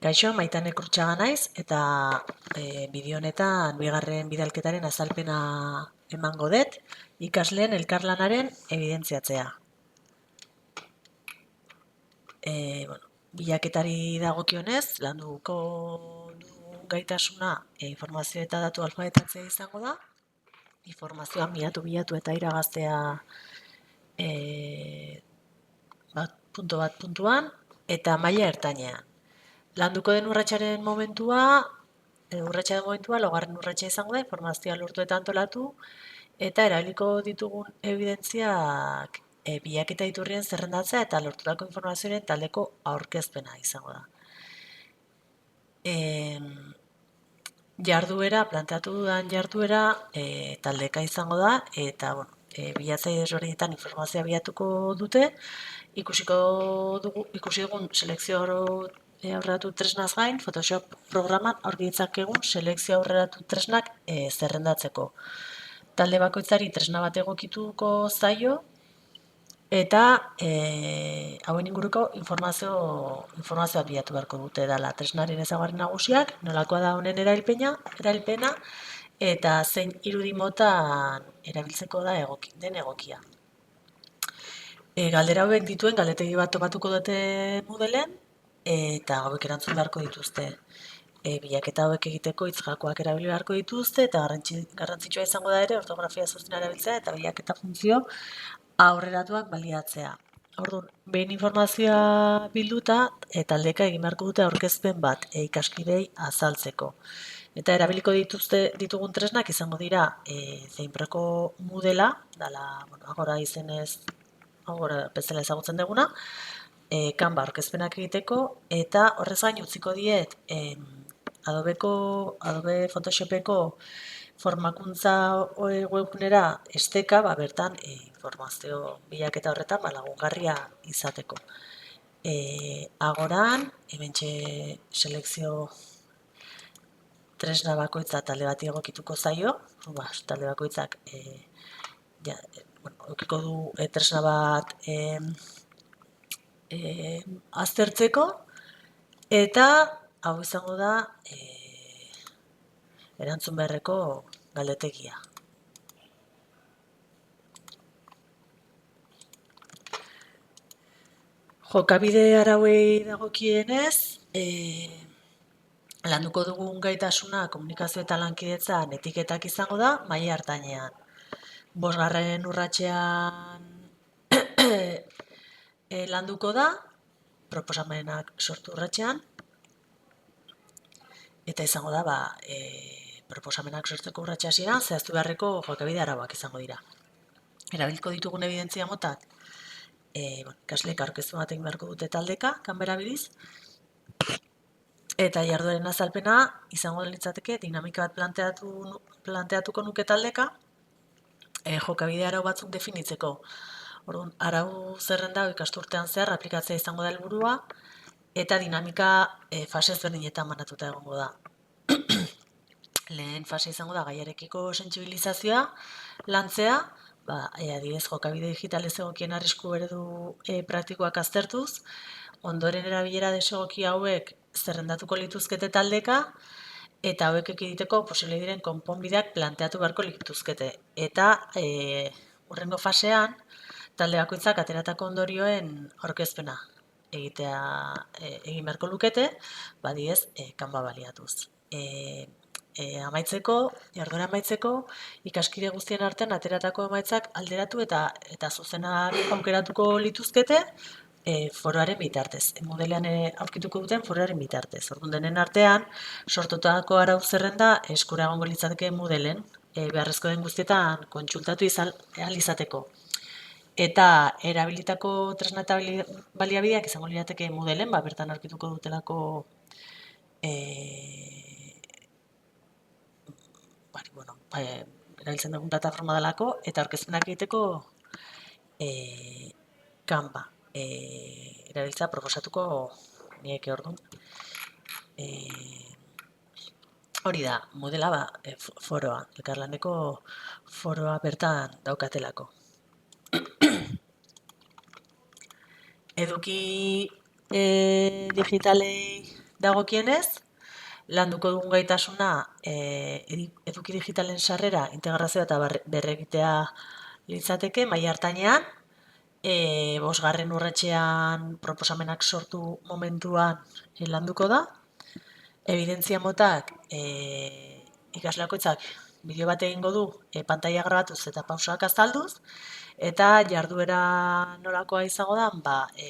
Kaixo, Maitane Krutxaga naiz eta bideo honetan bigarren bidalketaren azalpena emango dut, ikasleen elkarlanaren evidentziatzea. Bilaketari dagokionez, landuko dugun gaitasuna informazio eta datu alfabetatzea izango da. Informazioa bilatu eta iragaztea puntuan eta maila ertainean. Landuko den urratsaren momentua, laugarren urratsa izango da, informazioa lortu eta antolatu, eta erabiliko ditugun evidentziak bilaketa iturrien zerrendatzea eta lortutako informazioaren taldeko aurkezpena izango da. Planteatu dudan jarduera taldeka izango da, eta bilatzaile desberdinetan informazioa bilatuko dute, ikusi dugun selekzio aurreratu tresnaz gain, Photoshop programan aurki ditzakegun selekzio aurreratu tresnak zerrendatzeko. Talde bakoitzari tresna bat egokituko zaio, eta hauen inguruko informazioa bilatu beharko dute dela tresnaren ezaugarri nagusiak, nolakoa da honen erabilpena, eta zein irudi motan erabiltzeko da den egokia. Galdera hauek dituen galdetegi bat topatuko dute Moodleen, eta hauek erantzun beharko dituzte. Bilaketa hauek egiteko hitz-gakoak erabili beharko dituzte, eta garrantzitsua izango da ere ortografia zuzena erabiltzea eta bilaketa funtzio aurreratuak baliatzea. Orduan, behin informazioa bilduta, taldeka egin beharko dute aurkezpen bat ikaskidei azaltzeko. Eta erabiliko ditugun tresnak izango dira Zeinprako Moodela, dala, agora izenez, agora bezala ezagutzen duguna, Canva aurkezpenak egiteko, eta horrez gain utziko diet Adobe Photoshopeko formakuntza webgunera esteka, bertan informazio bilaketa horretan lagungarria izateko. Agoran, hementxe selekzio tresna bakoitza talde bati egokituko zaio, talde bakoitzak edukiko du tresna bat aztertzeko, eta hau izango da erantzun beharreko galdetegia. Jokabide arauei dagokienez, landuko dugun gaitasuna komunikazio eta lankidetzan etiketak izango da maila ertainean. 5. urratsean landuko da, proposamenak sortu urratsean, eta izango da, proposamenak sortzeko urratsa hasieran zehaztu beharreko jokabide arauak izango dira. Erabiliko ditugun evidentzia motak, ikasleek aurkeztu batekin beharko dute taldeka, kanbera biliz, eta jardueren azalpena izango litzateke dinamika bat planteatuko nuke taldeka, jokabide arau batzuk definitzeko. Orduan, arau zerrenda ikasturtean zehar aplikatzea izango da helburua, eta dinamika fase ezberdinetan banatuta egongo da. Lehen fase izango da gaiarekiko sentsibilizazioa lantzea, adibidez jokabide digitalez egokien arrisku eredu praktikoak aztertuz, ondoren erabilera desegoki hauek zerrendatuko lituzkete taldeka, eta hauek egiteko posible diren konponbideak planteatu beharko lituzkete. Eta hurrengo fasean, talde bakoitzak ateratako ondorioen aurkezpena egin beharko lukete, badiez, Canva baliatuz. Jarduera amaitzeko, ikaskide guztien artean ateratako emaitzak alderatu eta zuzenak aukeratuko lituzkete foroaren bitartez. Moodlean aurkituko duten foroaren bitartez. Orduan denen artean, sortutako arau zerrenda eskura egongo litzateke Moodleen, beharrezko den guztietan kontsultatu ahal izateko. Eta erabilitako tresna eta baliabideak izango lirateke Moodleen, bertan aurkituko dutelako erabiltzen dugun plataforma delako, eta aurkezpenak egiteko Canva erabiltzea proposatuko nieke orduan. Hori da, Moodlea foroa, elkarlaneko foroa bertan daukatelako. Eduki digitalei dagokienez, landuko dugun gaitasuna eduki digitalen sarrera, integrazioa eta berregitea litzateke, maila hartainean, bosgarren urratsean proposamenak sortu momentuan landuko da. Evidentzia motak ikasleakoitzak bideo bat egingo du pantaila grabatuz eta pausak azalduz, eta jarduera nolakoa izango da,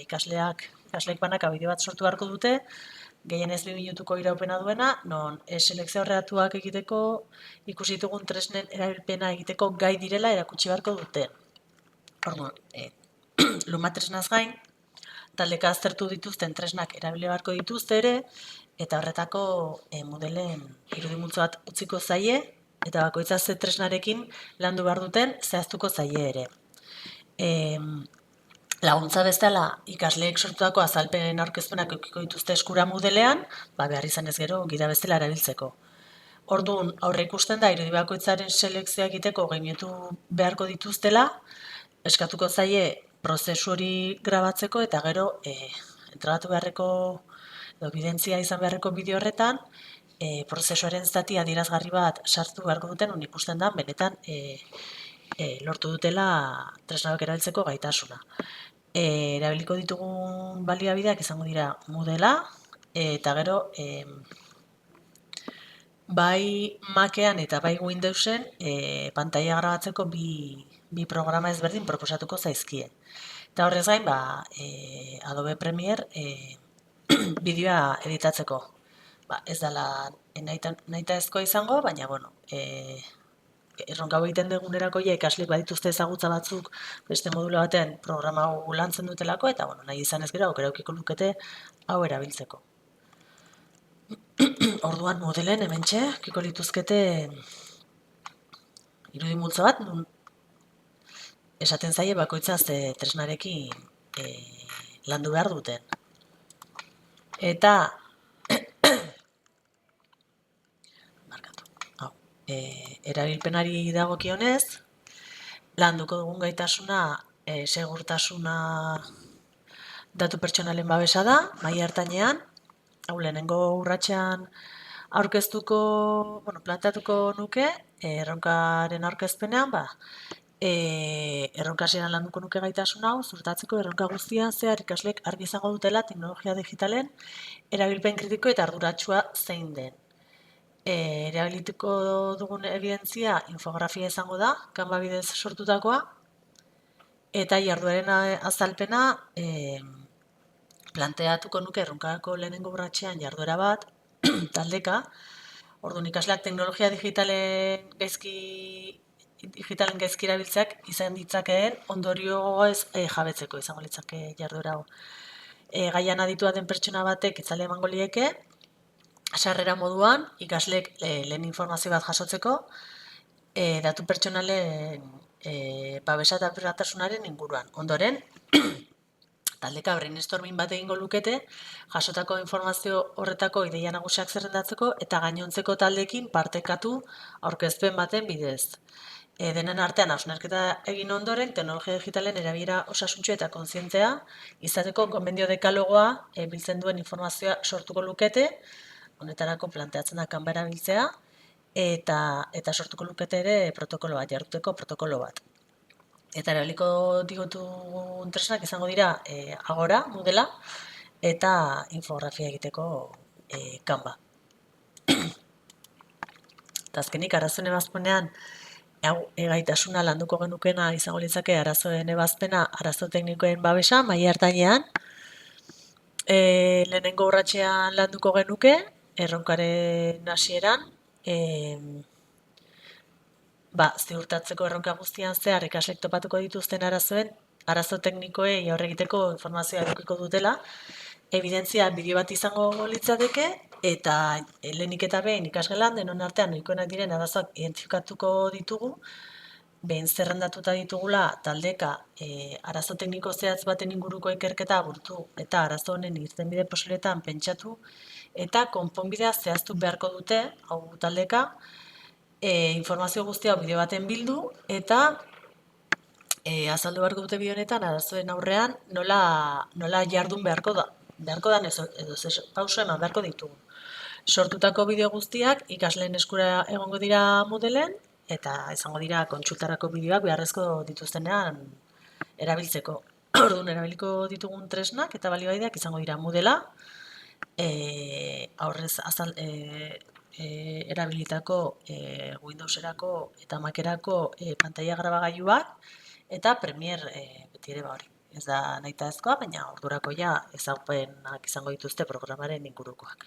ikasleek banaka bideo bat sortu beharko dute, gehienez 2 minutuko iraupena duena, non selekzio aurreratuak egiteko ikusi ditugun tresnen erabilpena egiteko gai direla erakutsi beharko dute. Orduan, luma tresnaz gain, taldeka aztertu dituzten tresnak erabili beharko dituzte ere, eta horretako modelen irudimultzo bat utziko zaie, eta bakoitza ze tresnarekin landu behar duten zehaztuko zaie ere. Laguntza bezala, ikasleek sortutako azalpen aurkezpenak edukiko dituzte eskura modelean, behar izan ez gero gida bestela erabiltzeko. Orduan, aurre ikusten da, irudi bakoitzaren selekzioa egiteko 2 minutu beharko dituztela, eskatuko zaie prozesu hori grabatzeko eta gero entregatu beharreko edo evidentzia izan beharreko bideo horretan prozesuaren zati adierazgarri bat sartu beharko duten, un ikusten da benetan lortu dutela tresnak erabiltzeko gaitasuna. Erabiliko ditugun baliabideak izango dira Moodlea eta gero bai Macean eta bai Windowsen pantaila grabatzeko bi programa ezberdin proposatuko zaizkie. Eta horrez gain, Adobe Premiere bideoa editatzeko. Ez dela nahita ezkoa izango, baina, erronka egiten dugunerako ikasleek badituzte ezagutza batzuk beste modulo batean programa hau lantzen dutelako, eta nahi izan ez gero aukera edukiko lukete hau erabiltzeko. Orduan modelen hementxe edukiko lituzkete irudimultzo bat, esaten zaie bakoitza ze tresnarekin landu behar duten. Eta erabilpenari dagokionez, landuko dugun gaitasuna segurtasuna datu pertsonalen babesa da, maila hartainean, hau lehenengo urratsean planteatuko nuke, erronkaren aurkezpenean, erronka hasieran landuko nuke gaitasun hau, ziurtatzeko erronka guztian zehar ikasleek argi izango dutela teknologia digitalen erabilpen kritiko eta arduratsua zein den. Erabilituko dugun evidentzia infografia izango da, Canva bidez sortutakoa, eta jardueren azalpena planteatuko nuke erronkako lehenengo urratsean jarduera bat, taldeka, orduan ikasleak teknologia digitalen gaizki erabiltzeak izan ditzakeen ondorio ez jabetzeko izango litzake jarduera hau. Gaian aditua den pertsona batek itzale emango lieke, sarrera moduan, ikasleek lehen informazio bat jasotzeko, datu pertsonalen babesa eta pribatasunaren inguruan. Ondoren, taldeka brainstorming bat egingo lukete, jasotako informazio horretako ideia nagusiak zerrendatzeko eta gainontzeko taldeekin partekatu aurkezpen baten bidez. Denen artean hausnarketa egin ondoren, teknologia digitalen erabilera osasuntsua eta kontzientea izateko gomendio dekalogoa biltzen duen informazioa sortuko lukete, honetarako planteatzen da Canva erabiltzea, eta sortuko lukete ere protokolo bat, jarduteko protokolo bat. Eta erabiliko digutugun tresnak izango dira Agora, Moodlea, eta infografia egiteko Canva. Eta azkenik, arazoen ebazpenean, gaitasuna landuko genukena izango litzake arazoen ebazpena, arazo teknikoen babesa, maila hartainean, lehenengo urratsean landuko genuke, erronkaren hasieran, ziurtatzeko erronka guztian zehar ikaslek topatuko dituzten arazo teknikoei aurre egiteko informazioa edukiko dutela, evidentzia bideo bat izango litzateke, eta lehenik eta behin ikasgelan denon artean ohikoenak diren arazoak identifikatuko ditugu, behin zerrendatuta ditugula taldeka arazo tekniko zehatz baten inguruko ikerketa burutu eta arazo honen irtenbide posibiletan pentsatu eta konponbidea zehaztu beharko dute, hau taldeka, informazio guztia bideo baten bildu eta azaldu beharko dute bideo honetan arazoen aurrean nola jardun beharko beharko dan edo ze pauso eman beharko ditugu. Sortutako bideo guztiak ikasleen eskura egongo dira Moodleen, eta izango dira kontsultarako bideoak beharrezko dituztenean erabiltzeko. Orduan, erabiliko ditugun tresnak eta baliabideak izango dira Moodlea, aurrez erabilitako Windowserako eta Macerako pantaila grabagailuak eta Premiere beti ere hori. Ez da nahitaezkoa, baina ordurako ja ezagupenak izango dituzte programaren ingurukoak.